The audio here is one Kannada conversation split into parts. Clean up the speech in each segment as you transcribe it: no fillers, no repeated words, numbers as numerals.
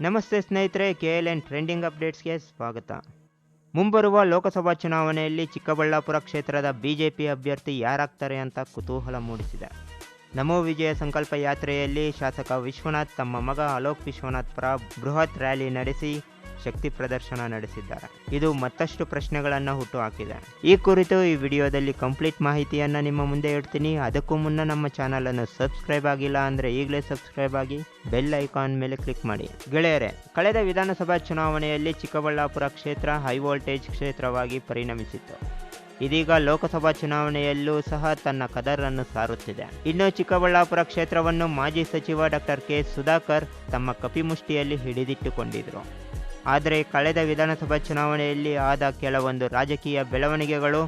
ನಮಸ್ತೆ ಸ್ನೇಹಿತರೆ, KLN ಟ್ರೆಂಡಿಂಗ್ ಅಪ್ಡೇಟ್ಸ್ಗೆ ಸ್ವಾಗತ. ಮುಂಬರುವ ಲೋಕಸಭಾ ಚುನಾವಣೆಯಲ್ಲಿ ಚಿಕ್ಕಬಳ್ಳಾಪುರ ಕ್ಷೇತ್ರದ ಬಿಜೆಪಿ ಅಭ್ಯರ್ಥಿ ಯಾರಾಗ್ತಾರೆ ಅಂತ ಕುತೂಹಲ ಮೂಡಿಸಿದೆ. ನಮೋ ವಿಜಯ ಸಂಕಲ್ಪ ಯಾತ್ರೆಯಲ್ಲಿ ಶಾಸಕ ವಿಶ್ವನಾಥ್ ತಮ್ಮ ಮಗ ಅಲೋಕ್ ವಿಶ್ವನಾಥ್ ಪರ ಬೃಹತ್ ರ್ಯಾಲಿ ನಡೆಸಿ ಶಕ್ತಿ ಪ್ರದರ್ಶನ ನಡೆಸಿದ್ದಾರೆ. ಇದು ಮತ್ತಷ್ಟು ಪ್ರಶ್ನೆಗಳನ್ನು ಹುಟ್ಟುಹಾಕಿದೆ. ಈ ಕುರಿತು ಈ ವಿಡಿಯೋದಲ್ಲಿ ಕಂಪ್ಲೀಟ್ ಮಾಹಿತಿಯನ್ನು ನಿಮ್ಮ ಮುಂದೆ ಇಡ್ತೀನಿ. ಅದಕ್ಕೂ ಮುನ್ನ ನಮ್ಮ ಚಾನಲನ್ನು ಸಬ್ಸ್ಕ್ರೈಬ್ ಆಗಿಲ್ಲ ಅಂದರೆ ಈಗಲೇ ಸಬ್ಸ್ಕ್ರೈಬ್ ಆಗಿ ಬೆಲ್ ಐಕಾನ್ ಮೇಲೆ ಕ್ಲಿಕ್ ಮಾಡಿ. ಗೆಳೆಯರೆ, ಕಳೆದ ವಿಧಾನಸಭಾ ಚುನಾವಣೆಯಲ್ಲಿ ಚಿಕ್ಕಬಳ್ಳಾಪುರ ಕ್ಷೇತ್ರ ಹೈ ವೋಲ್ಟೇಜ್ ಕ್ಷೇತ್ರವಾಗಿ ಪರಿಣಮಿಸಿತ್ತು. ಇದೀಗ ಲೋಕಸಭಾ ಚುನಾವಣೆಯಲ್ಲೂ ಸಹ ತನ್ನ ಕದರನ್ನು ಸಾರುತ್ತಿದೆ. ಇನ್ನು ಚಿಕ್ಕಬಳ್ಳಾಪುರ ಕ್ಷೇತ್ರವನ್ನು ಮಾಜಿ ಸಚಿವ ಡಾಕ್ಟರ್ ಕೆ ಸುಧಾಕರ್ ತಮ್ಮ ಕಪಿಮುಷ್ಟಿಯಲ್ಲಿ ಹಿಡಿದಿಟ್ಟುಕೊಂಡಿದ್ರು. ಆದರೆ ಕಳೆದ ವಿಧಾನಸಭಾ ಚುನಾವಣೆಯಲ್ಲಿ ಆದ ಕೆಲವೊಂದು ರಾಜಕೀಯ ಬೆಳವಣಿಗೆಗಳು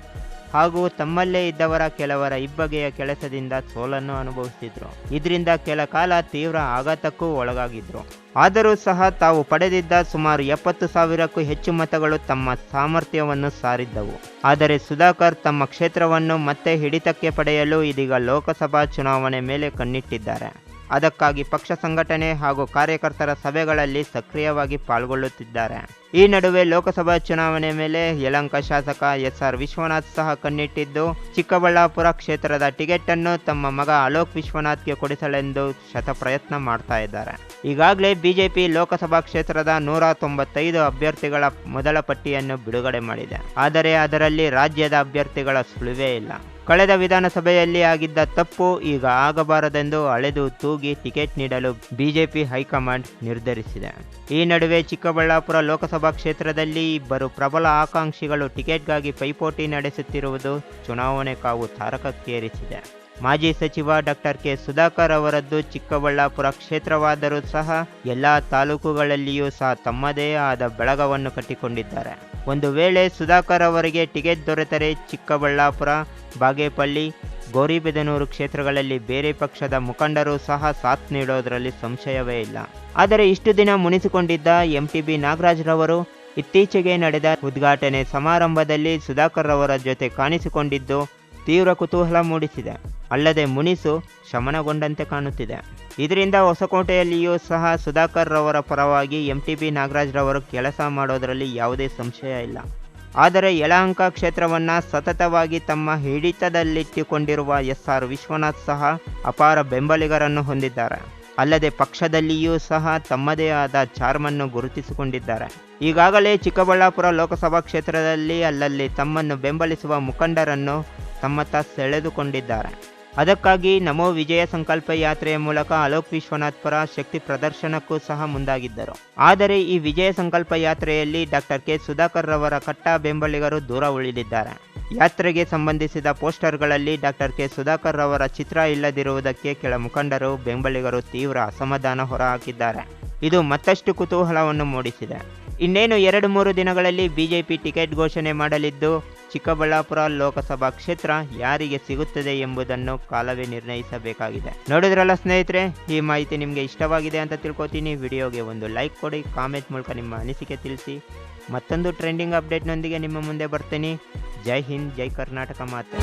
ಹಾಗೂ ತಮ್ಮಲ್ಲೇ ಇದ್ದವರ ಕೆಲವರ ಇಬ್ಬಗೆಯ ಕೆಲಸದಿಂದ ಸೋಲನ್ನು ಅನುಭವಿಸಿದ್ರು. ಇದರಿಂದ ಕೆಲ ಕಾಲ ತೀವ್ರ ಆಘಾತಕ್ಕೂ ಒಳಗಾಗಿದ್ರು. ಆದರೂ ಸಹ ತಾವು ಪಡೆದಿದ್ದ ಸುಮಾರು 70,000ಕ್ಕೂ ಹೆಚ್ಚು ಮತಗಳು ತಮ್ಮ ಸಾಮರ್ಥ್ಯವನ್ನು ಸಾರಿದ್ದವು. ಆದರೆ ಸುಧಾಕರ್ ತಮ್ಮ ಕ್ಷೇತ್ರವನ್ನು ಮತ್ತೆ ಹಿಡಿತಕ್ಕೆ ಪಡೆಯಲು ಇದೀಗ ಲೋಕಸಭಾ ಚುನಾವಣೆ ಮೇಲೆ ಕಣ್ಣಿಟ್ಟಿದ್ದಾರೆ. ಅದಕ್ಕಾಗಿ ಪಕ್ಷ ಸಂಘಟನೆ ಹಾಗೂ ಕಾರ್ಯಕರ್ತರ ಸಭೆಗಳಲ್ಲಿ ಸಕ್ರಿಯವಾಗಿ ಪಾಲ್ಗೊಳ್ಳುತ್ತಿದ್ದಾರೆ. ಈ ನಡುವೆ ಲೋಕಸಭಾ ಚುನಾವಣೆ ಮೇಲೆ ಯಲಹಂಕ ಶಾಸಕ SR ವಿಶ್ವನಾಥ್ ಸಹ ಕಣ್ಣಿಟ್ಟಿದ್ದು, ಚಿಕ್ಕಬಳ್ಳಾಪುರ ಕ್ಷೇತ್ರದ ಟಿಕೆಟ್ ಅನ್ನು ತಮ್ಮ ಮಗ ಅಲೋಕ್ ವಿಶ್ವನಾಥ್ಗೆ ಕೊಡಿಸಲೆಂದು ಶತಪ್ರಯತ್ನ ಮಾಡ್ತಾ ಇದ್ದಾರೆ. ಈಗಾಗಲೇ ಬಿಜೆಪಿ ಲೋಕಸಭಾ ಕ್ಷೇತ್ರದ 195 ಅಭ್ಯರ್ಥಿಗಳ ಮೊದಲ ಪಟ್ಟಿಯನ್ನು ಬಿಡುಗಡೆ ಮಾಡಿದೆ. ಆದರೆ ಅದರಲ್ಲಿ ರಾಜ್ಯದ ಅಭ್ಯರ್ಥಿಗಳ ಸುಳಿವೇ ಇಲ್ಲ. ಕಳೆದ ವಿಧಾನಸಭೆಯಲ್ಲಿ ಆಗಿದ್ದ ತಪ್ಪು ಈಗ ಆಗಬಾರದೆಂದು ಅಳೆದು ತೂಗಿ ಟಿಕೆಟ್ ನೀಡಲು ಬಿಜೆಪಿ ಹೈಕಮಾಂಡ್ ನಿರ್ಧರಿಸಿದೆ. ಈ ನಡುವೆ ಚಿಕ್ಕಬಳ್ಳಾಪುರ ಲೋಕಸಭಾ ಕ್ಷೇತ್ರದಲ್ಲಿ ಇಬ್ಬರು ಪ್ರಬಲ ಆಕಾಂಕ್ಷಿಗಳು ಟಿಕೆಟ್ಗಾಗಿ ಪೈಪೋಟಿ ನಡೆಸುತ್ತಿರುವುದು ಚುನಾವಣೆ ಕಾವು ತಾರಕಕ್ಕೇರಿಸಿದೆ. ಮಾಜಿ ಸಚಿವ ಡಾಕ್ಟರ್ ಕೆ ಸುಧಾಕರ್ ಅವರದ್ದು ಚಿಕ್ಕಬಳ್ಳಾಪುರ ಕ್ಷೇತ್ರವಾದರೂ ಸಹ ಎಲ್ಲ ತಾಲೂಕುಗಳಲ್ಲಿಯೂ ಸಹ ತಮ್ಮದೇ ಆದ ಬಳಗವನ್ನು ಕಟ್ಟಿಕೊಂಡಿದ್ದಾರೆ. ಒಂದು ವೇಳೆ ಸುಧಾಕರ್ ಅವರಿಗೆ ಟಿಕೆಟ್ ದೊರೆತರೆ ಚಿಕ್ಕಬಳ್ಳಾಪುರ, ಬಾಗೇಪಲ್ಲಿ, ಗೌರಿಬಿದನೂರು ಕ್ಷೇತ್ರಗಳಲ್ಲಿ ಬೇರೆ ಪಕ್ಷದ ಮುಖಂಡರು ಸಹ ಸಾಥ್ ನೀಡೋದರಲ್ಲಿ ಸಂಶಯವೇ ಇಲ್ಲ. ಆದರೆ ಇಷ್ಟು ದಿನ ಮುನಿಸಿಕೊಂಡಿದ್ದ MTB ನಾಗರಾಜ್ರವರು ಇತ್ತೀಚೆಗೆ ನಡೆದ ಉದ್ಘಾಟನೆ ಸಮಾರಂಭದಲ್ಲಿ ಸುಧಾಕರ್ ಅವರ ಜೊತೆ ಕಾಣಿಸಿಕೊಂಡಿದ್ದು ತೀವ್ರ ಕುತೂಹಲ ಮೂಡಿಸಿದೆ. ಅಲ್ಲದೆ ಮುನಿಸು ಶಮನಗೊಂಡಂತೆ ಕಾಣುತ್ತಿದೆ. ಇದರಿಂದ ಹೊಸಕೋಟೆಯಲ್ಲಿಯೂ ಸಹ ಸುಧಾಕರ್ ರವರ ಪರವಾಗಿ MTB ನಾಗರಾಜ್ರವರು ಕೆಲಸ ಮಾಡೋದರಲ್ಲಿ ಯಾವುದೇ ಸಂಶಯ ಇಲ್ಲ. ಆದರೆ ಯಲಹಂಕ ಕ್ಷೇತ್ರವನ್ನು ಸತತವಾಗಿ ತಮ್ಮ ಹಿಡಿತದಲ್ಲಿಟ್ಟುಕೊಂಡಿರುವ SR ವಿಶ್ವನಾಥ್ ಸಹ ಅಪಾರ ಬೆಂಬಲಿಗರನ್ನು ಹೊಂದಿದ್ದಾರೆ. ಅಲ್ಲದೆ ಪಕ್ಷದಲ್ಲಿಯೂ ಸಹ ತಮ್ಮದೇ ಆದ ಚಾರ್ಮನ್ನು ಗುರುತಿಸಿಕೊಂಡಿದ್ದಾರೆ. ಈಗಾಗಲೇ ಚಿಕ್ಕಬಳ್ಳಾಪುರ ಲೋಕಸಭಾ ಕ್ಷೇತ್ರದಲ್ಲಿ ಅಲ್ಲಲ್ಲಿ ತಮ್ಮನ್ನು ಬೆಂಬಲಿಸುವ ಮುಖಂಡರನ್ನು ತಮ್ಮತ್ತ ಸೆಳೆದುಕೊಂಡಿದ್ದಾರೆ. ಅದಕ್ಕಾಗಿ ನಮೋ ವಿಜಯ ಸಂಕಲ್ಪ ಯಾತ್ರೆಯ ಮೂಲಕ ಅಲೋಕ್ ವಿಶ್ವನಾಥ್ ಪರ ಶಕ್ತಿ ಪ್ರದರ್ಶನಕ್ಕೂ ಸಹ ಮುಂದಾಗಿದ್ದರು. ಆದರೆ ಈ ವಿಜಯ ಸಂಕಲ್ಪ ಯಾತ್ರೆಯಲ್ಲಿ ಡಾಕ್ಟರ್ ಕೆ ಸುಧಾಕರ್ ರವರ ಕಟ್ಟ ಬೆಂಬಲಿಗರು ದೂರ ಉಳಿದಿದ್ದಾರೆ. ಯಾತ್ರೆಗೆ ಸಂಬಂಧಿಸಿದ ಪೋಸ್ಟರ್ಗಳಲ್ಲಿ ಡಾಕ್ಟರ್ ಕೆ ಸುಧಾಕರ್ ರವರ ಚಿತ್ರ ಇಲ್ಲದಿರುವುದಕ್ಕೆ ಕೆಲ ಮುಖಂಡರು, ಬೆಂಬಲಿಗರು ತೀವ್ರ ಅಸಮಾಧಾನ ಹೊರಹಾಕಿದ್ದಾರೆ. ಇದು ಮತ್ತಷ್ಟು ಕುತೂಹಲವನ್ನು ಮೂಡಿಸಿದೆ. ಇನ್ನೇನು 2-3 ದಿನಗಳಲ್ಲಿ ಬಿಜೆಪಿ ಟಿಕೆಟ್ ಘೋಷಣೆ ಮಾಡಲಿದ್ದು, ಚಿಕ್ಕಬಳ್ಳಾಪುರ ಲೋಕಸಭಾ ಕ್ಷೇತ್ರ ಯಾರಿಗೆ ಸಿಗುತ್ತದೆ ಎಂಬುದನ್ನು ಕಾಲವೇ ನಿರ್ಣಯಿಸಬೇಕಾಗಿದೆ. ನೋಡಿದ್ರಲ್ಲ ಸ್ನೇಹಿತರೆ, ಈ ಮಾಹಿತಿ ನಿಮಗೆ ಇಷ್ಟವಾಗಿದೆ ಅಂತ ತಿಳ್ಕೊತೀನಿ. ವಿಡಿಯೋಗೆ ಒಂದು ಲೈಕ್ ಕೊಡಿ, ಕಾಮೆಂಟ್ ಮೂಲಕ ನಿಮ್ಮ ಅನಿಸಿಕೆ ತಿಳಿಸಿ. ಮತ್ತೊಂದು ಟ್ರೆಂಡಿಂಗ್ ಅಪ್ಡೇಟ್ನೊಂದಿಗೆ ನಿಮ್ಮ ಮುಂದೆ ಬರ್ತೀನಿ. ಜೈ ಹಿಂದ್, ಜೈ ಕರ್ನಾಟಕ ಮಾತೆ.